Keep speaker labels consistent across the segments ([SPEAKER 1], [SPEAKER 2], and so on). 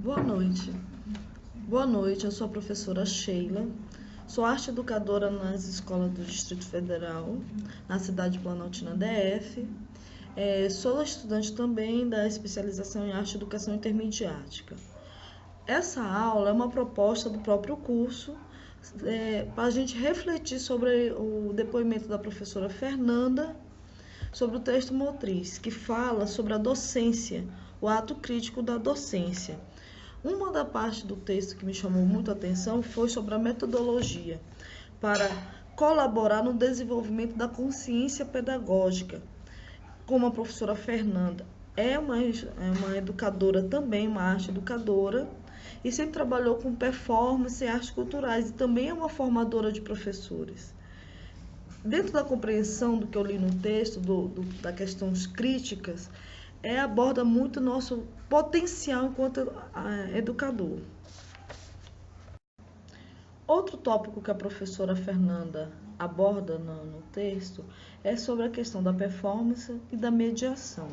[SPEAKER 1] Boa noite. Boa noite, eu sou a professora Sheila. Sou arte educadora nas escolas do Distrito Federal, na cidade planaltina DF. Sou estudante também da especialização em arte e educação intermediática. Essa aula é uma proposta do próprio curso para a gente refletir sobre o depoimento da professora Fernanda sobre o texto motriz, que fala sobre a docência, o ato crítico da docência. Uma da parte do texto que me chamou muito a atenção foi sobre a metodologia para colaborar no desenvolvimento da consciência pedagógica. Como a professora Fernanda é uma educadora também, uma arte educadora, e sempre trabalhou com performance e artes culturais, e também é uma formadora de professores. Dentro da compreensão do que eu li no texto, das questões críticas, aborda muito o nosso potencial enquanto educador. Outro tópico que a professora Fernanda aborda no texto é sobre a questão da performance e da mediação.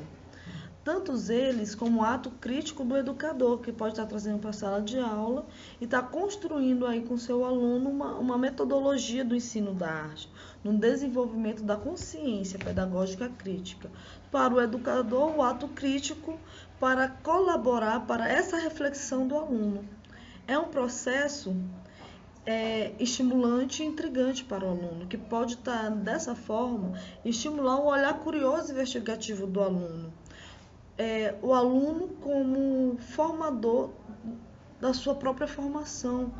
[SPEAKER 1] Tantos eles como o ato crítico do educador, que pode estar trazendo para a sala de aula e estar construindo aí com seu aluno uma metodologia do ensino da arte, no desenvolvimento da consciência pedagógica crítica. Para o educador, o ato crítico para colaborar para essa reflexão do aluno. É um processo estimulante e intrigante para o aluno, que pode estar, dessa forma, estimular um olhar curioso e investigativo do aluno. O aluno como formador da sua própria formação,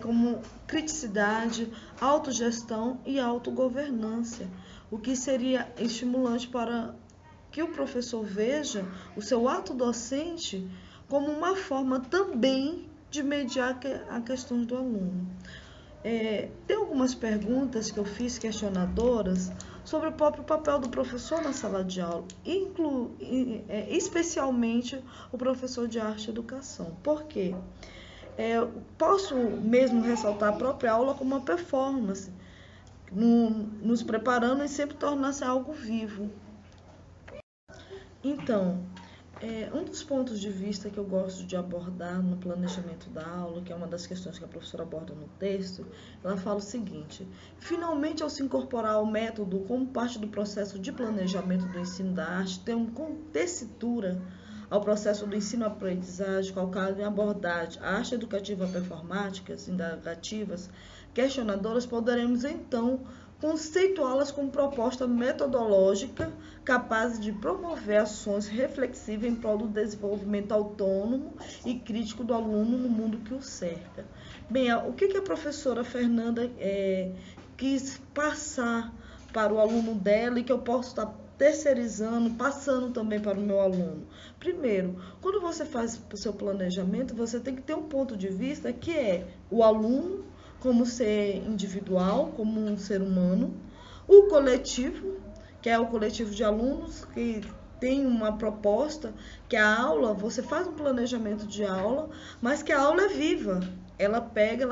[SPEAKER 1] como criticidade, autogestão e autogovernância, o que seria estimulante para que o professor veja o seu ato docente como uma forma também de mediar a questão do aluno. Tem algumas perguntas que eu fiz questionadoras sobre o próprio papel do professor na sala de aula, especialmente o professor de arte e educação. Por quê? Posso mesmo ressaltar a própria aula como uma performance, nos preparando e sempre tornar-se algo vivo. Então, um dos pontos de vista que eu gosto de abordar no planejamento da aula, que é uma das questões que a professora aborda no texto, ela fala o seguinte: finalmente, ao se incorporar o método como parte do processo de planejamento do ensino da arte, tem uma tessitura ao processo do ensino-aprendizagem, calcado em abordagem arte educativa performáticas, indagativas, questionadoras, poderemos então conceituá-las como proposta metodológica capaz de promover ações reflexivas em prol do desenvolvimento autônomo e crítico do aluno no mundo que o cerca. Bem, o que a professora Fernanda quis passar para o aluno dela e que eu posso estar terceirizando, passando também para o meu aluno? Primeiro, quando você faz o seu planejamento, você tem que ter um ponto de vista que é o aluno como ser individual, como um ser humano, o coletivo, que é o coletivo de alunos que tem uma proposta, que a aula, você faz um planejamento de aula, mas que a aula é viva. Ela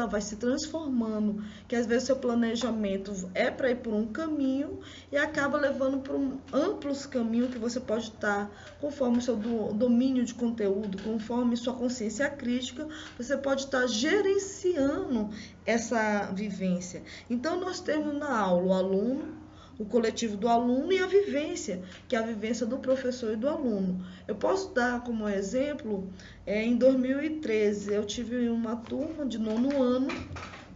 [SPEAKER 1] vai se transformando, que às vezes seu planejamento é para ir por um caminho e acaba levando para um amplos caminhos que você pode estar, conforme o seu domínio de conteúdo, conforme sua consciência crítica, você pode estar gerenciando essa vivência. Então, nós temos na aula o aluno, o coletivo do aluno e a vivência, que é a vivência do professor e do aluno. Eu posso dar como exemplo, em 2013, eu tive uma turma de 9º ano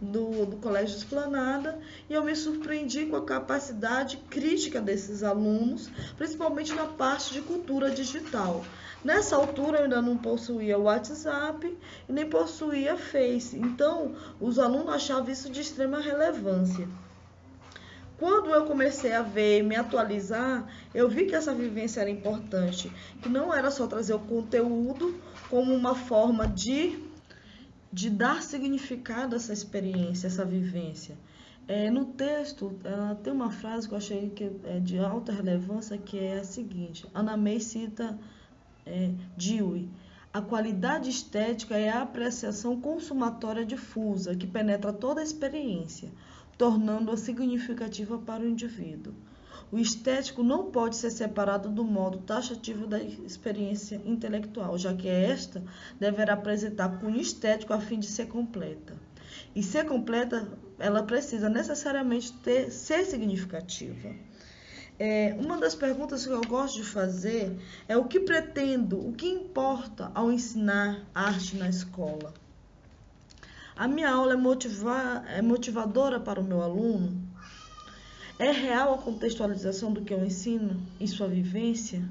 [SPEAKER 1] do Colégio Esplanada e eu me surpreendi com a capacidade crítica desses alunos, principalmente na parte de cultura digital. Nessa altura eu ainda não possuía o WhatsApp e nem possuía Face, então os alunos achavam isso de extrema relevância. Quando eu comecei a ver, me atualizar, eu vi que essa vivência era importante, que não era só trazer o conteúdo como uma forma de dar significado a essa experiência, essa vivência. No texto, tem uma frase que eu achei que é de alta relevância, que é a seguinte: Anna May cita Dewey: a qualidade estética é a apreciação consumatória difusa, que penetra toda a experiência, tornando-a significativa para o indivíduo. O estético não pode ser separado do modo taxativo da experiência intelectual, já que esta deverá apresentar cunho estético a fim de ser completa. E ser completa, ela precisa necessariamente ser significativa. Uma das perguntas que eu gosto de fazer é o que pretendo, o que importa ao ensinar arte na escola. A minha aula é motivadora para o meu aluno? É real a contextualização do que eu ensino e sua vivência?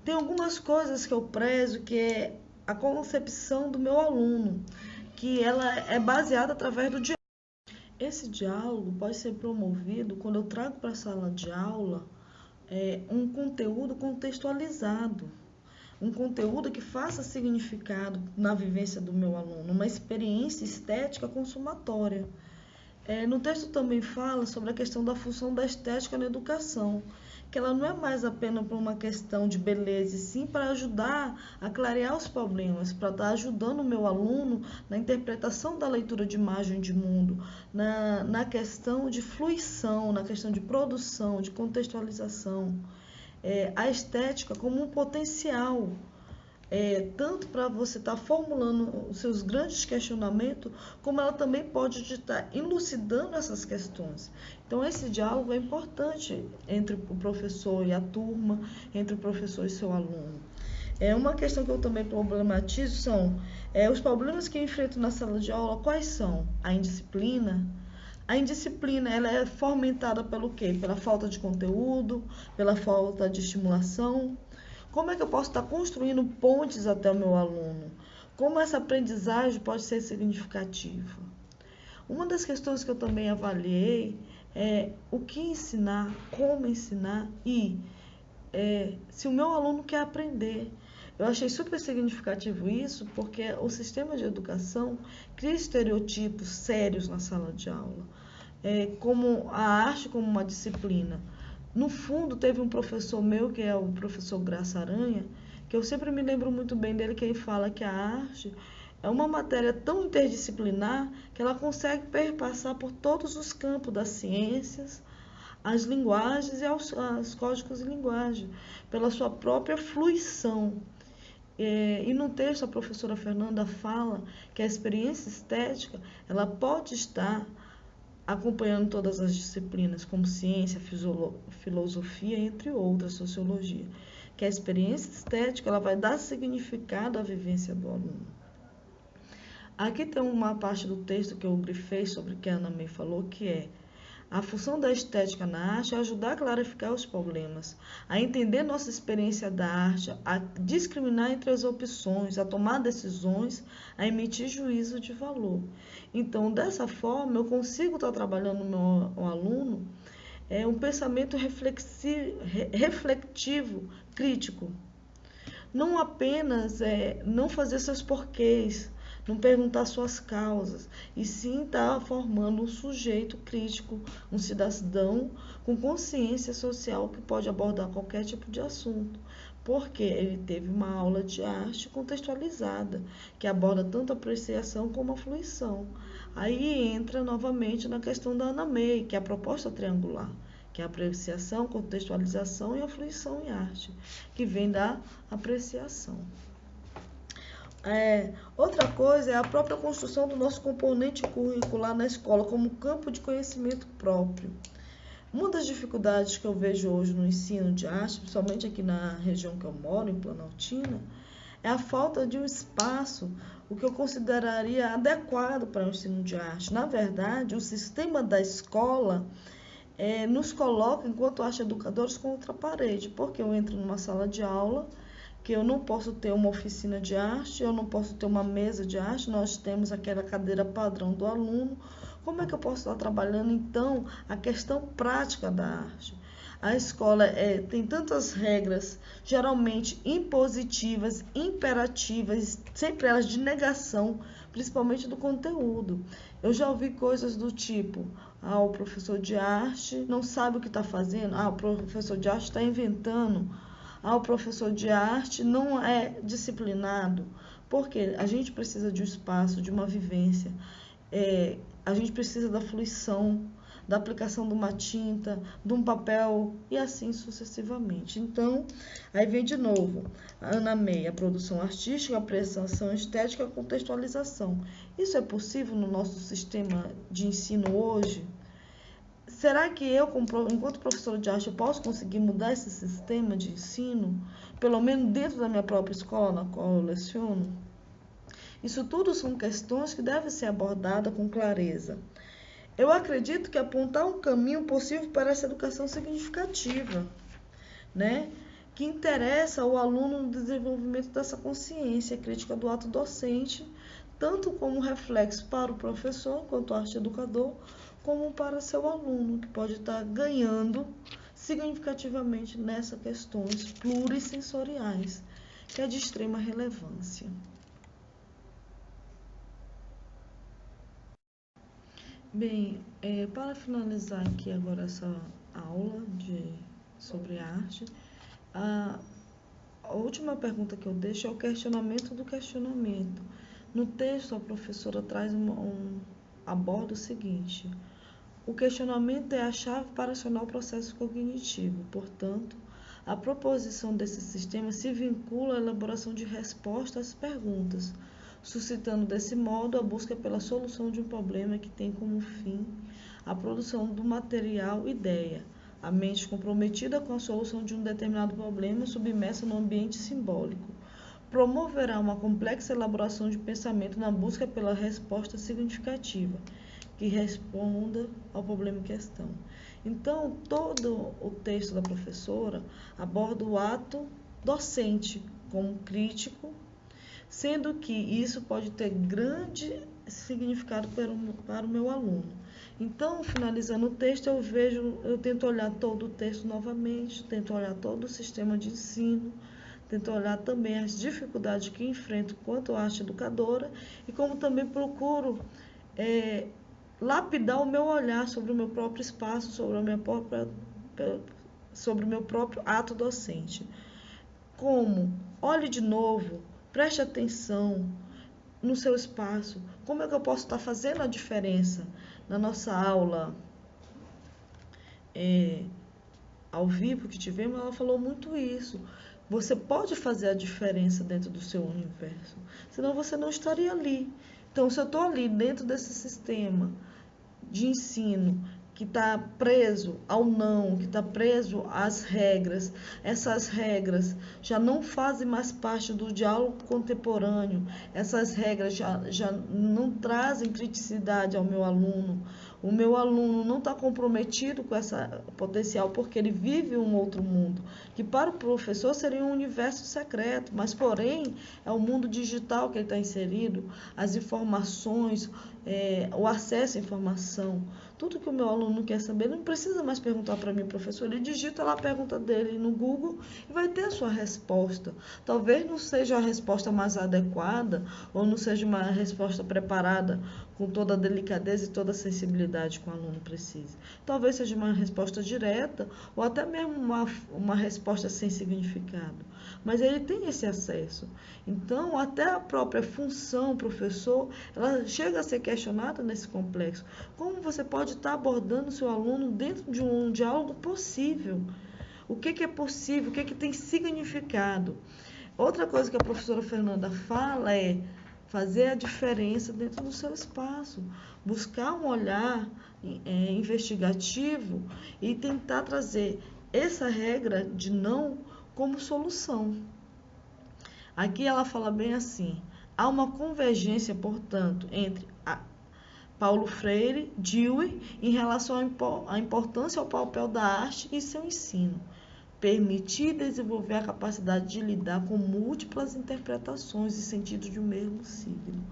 [SPEAKER 1] Tem algumas coisas que eu prezo, que é a concepção do meu aluno, que ela é baseada através do diálogo. Esse diálogo pode ser promovido quando eu trago para a sala de aula um conteúdo contextualizado, um conteúdo que faça significado na vivência do meu aluno, uma experiência estética consumatória. No texto também fala sobre a questão da função da estética na educação, que ela não é mais apenas por uma questão de beleza, e sim para ajudar a clarear os problemas, para estar ajudando o meu aluno na interpretação da leitura de imagem de mundo, na questão de fruição, na questão de produção, de contextualização. A estética como um potencial, tanto para você estar formulando os seus grandes questionamentos, como ela também pode estar elucidando essas questões. Então, esse diálogo é importante entre o professor e a turma, entre o professor e seu aluno. Uma questão que eu também problematizo são os problemas que eu enfrento na sala de aula. Quais são? A indisciplina. A indisciplina, ela é fomentada pelo quê? Pela falta de conteúdo, pela falta de estimulação. Como é que eu posso estar construindo pontes até o meu aluno? Como essa aprendizagem pode ser significativa? Uma das questões que eu também avaliei é o que ensinar, como ensinar e se o meu aluno quer aprender. Eu achei super significativo isso, porque o sistema de educação cria estereotipos sérios na sala de aula, como a arte como uma disciplina. No fundo, teve um professor meu, que é o professor Graça Aranha, que eu sempre me lembro muito bem dele, que ele fala que a arte é uma matéria tão interdisciplinar que ela consegue perpassar por todos os campos das ciências, as linguagens e os códigos de linguagem, pela sua própria fruição. E no texto a professora Fernanda fala que a experiência estética ela pode estar acompanhando todas as disciplinas, como ciência, filosofia, entre outras, sociologia, que a experiência estética ela vai dar significado à vivência do aluno. Aqui tem uma parte do texto que eu grifei sobre o que a Ana May falou, que é a função da estética na arte é ajudar a clarificar os problemas, a entender nossa experiência da arte, a discriminar entre as opções, a tomar decisões, a emitir juízo de valor. Então, dessa forma, eu consigo estar trabalhando no meu aluno um pensamento refletivo, crítico. Não apenas não fazer seus porquês, não perguntar suas causas, e sim estar formando um sujeito crítico, um cidadão com consciência social que pode abordar qualquer tipo de assunto, porque ele teve uma aula de arte contextualizada, que aborda tanto a apreciação como a fruição. Aí entra novamente na questão da Ana May, que é a proposta triangular, que é a apreciação, contextualização e a fruição em arte, que vem da apreciação. Outra coisa é a própria construção do nosso componente curricular na escola como campo de conhecimento próprio. Uma das dificuldades que eu vejo hoje no ensino de arte, principalmente aqui na região que eu moro, em Planaltina, é a falta de um espaço, o que eu consideraria adequado para o ensino de arte. Na verdade, o sistema da escola nos coloca, enquanto arte educadores, contra a parede, porque eu entro numa sala de aula que eu não posso ter uma oficina de arte, eu não posso ter uma mesa de arte, nós temos aquela cadeira padrão do aluno. Como é que eu posso estar trabalhando, então, a questão prática da arte? A escola tem tantas regras, geralmente impositivas, imperativas, sempre elas de negação, principalmente do conteúdo. Eu já ouvi coisas do tipo, o professor de arte não sabe o que está fazendo, o professor de arte está inventando, o professor de arte não é disciplinado, porque a gente precisa de um espaço, de uma vivência, a gente precisa da fruição, da aplicação de uma tinta, de um papel e assim sucessivamente. Então, aí vem de novo, a Ana May, a produção artística, a apreciação estética, a contextualização. Isso é possível no nosso sistema de ensino hoje? Será que eu, enquanto professora de arte, eu posso conseguir mudar esse sistema de ensino, pelo menos dentro da minha própria escola na qual eu leciono? Isso tudo são questões que devem ser abordadas com clareza. Eu acredito que apontar um caminho possível para essa educação significativa, né? Que interessa ao aluno no desenvolvimento dessa consciência crítica do ato docente, tanto como reflexo para o professor, enquanto arte educador, como para seu aluno, que pode estar ganhando significativamente nessas questões plurissensoriais, que é de extrema relevância. Bem, para finalizar aqui agora essa aula sobre arte, a última pergunta que eu deixo é o questionamento do questionamento. No texto, a professora aborda o seguinte: o questionamento é a chave para acionar o processo cognitivo. Portanto, a proposição desse sistema se vincula à elaboração de respostas às perguntas, suscitando desse modo a busca pela solução de um problema que tem como fim a produção do material ideia, a mente comprometida com a solução de um determinado problema submersa no ambiente simbólico. Promoverá uma complexa elaboração de pensamento na busca pela resposta significativa, que responda ao problema em questão. Então, todo o texto da professora aborda o ato docente como crítico, sendo que isso pode ter grande significado para o meu aluno. Então, finalizando o texto, eu tento olhar todo o texto novamente, tento olhar todo o sistema de ensino, tento olhar também as dificuldades que enfrento quanto arte educadora e como também procuro lapidar o meu olhar sobre o meu próprio espaço, sobre o meu próprio ato docente. Como? Olhe de novo, preste atenção no seu espaço. Como é que eu posso estar fazendo a diferença na nossa aula ao vivo que tivemos? Ela falou muito isso. Você pode fazer a diferença dentro do seu universo, senão você não estaria ali. Então, se eu estou ali dentro desse sistema de ensino que está preso ao não, que está preso às regras, essas regras já não fazem mais parte do diálogo contemporâneo, essas regras já não trazem criticidade ao meu aluno, o meu aluno não está comprometido com esse potencial porque ele vive um outro mundo, que para o professor seria um universo secreto, mas porém é o mundo digital que ele está inserido, as informações, o acesso à informação, tudo que o meu aluno quer saber, ele não precisa mais perguntar para mim, professor, ele digita lá a pergunta dele no Google e vai ter a sua resposta. Talvez não seja a resposta mais adequada ou não seja uma resposta preparada com toda a delicadeza e toda a sensibilidade que o aluno precisa. Talvez seja uma resposta direta ou até mesmo uma resposta sem significado, mas ele tem esse acesso. Então, até a própria função professor, ela chega a ser questionada nesse complexo. Como você pode estar abordando o seu aluno dentro de um diálogo possível? O que é possível? O que tem significado? Outra coisa que a professora Fernanda fala é fazer a diferença dentro do seu espaço, buscar um olhar investigativo e tentar trazer essa regra de não como solução. Aqui ela fala bem assim: há uma convergência, portanto, entre Paulo Freire, Dewey, em relação à importância ao papel da arte e seu ensino. Permitir desenvolver a capacidade de lidar com múltiplas interpretações e sentidos de um mesmo signo,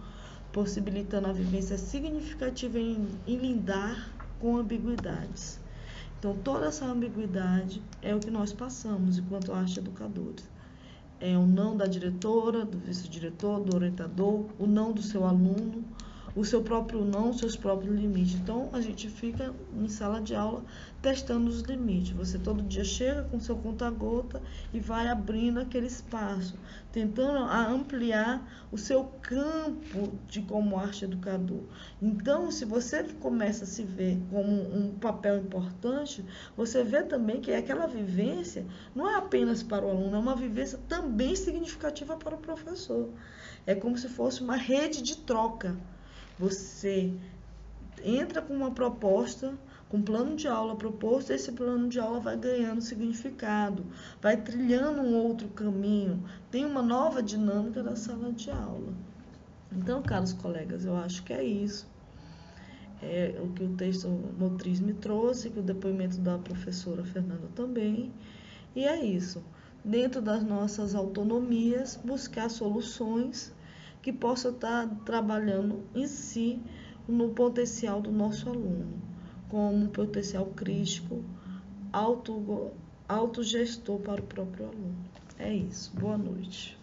[SPEAKER 1] possibilitando a vivência significativa em lidar com ambiguidades. Então, toda essa ambiguidade é o que nós passamos enquanto arte educadores. É o não da diretora, do vice-diretor, do orientador, o não do seu aluno, o seu próprio não, os seus próprios limites. Então, a gente fica em sala de aula testando os limites. Você todo dia chega com seu conta-gota e vai abrindo aquele espaço, tentando ampliar o seu campo de como arte educador. Então, se você começa a se ver como um papel importante, você vê também que aquela vivência não é apenas para o aluno, é uma vivência também significativa para o professor. É como se fosse uma rede de troca. Você entra com uma proposta, com um plano de aula proposto, esse plano de aula vai ganhando significado, vai trilhando um outro caminho, tem uma nova dinâmica da sala de aula. Então, caros colegas, eu acho que é isso. É o que o texto motriz me trouxe, que o depoimento da professora Fernanda também. E é isso. Dentro das nossas autonomias, buscar soluções que possam estar trabalhando em si no potencial do nosso aluno, como potencial crítico, autogestor para o próprio aluno. É isso. Boa noite.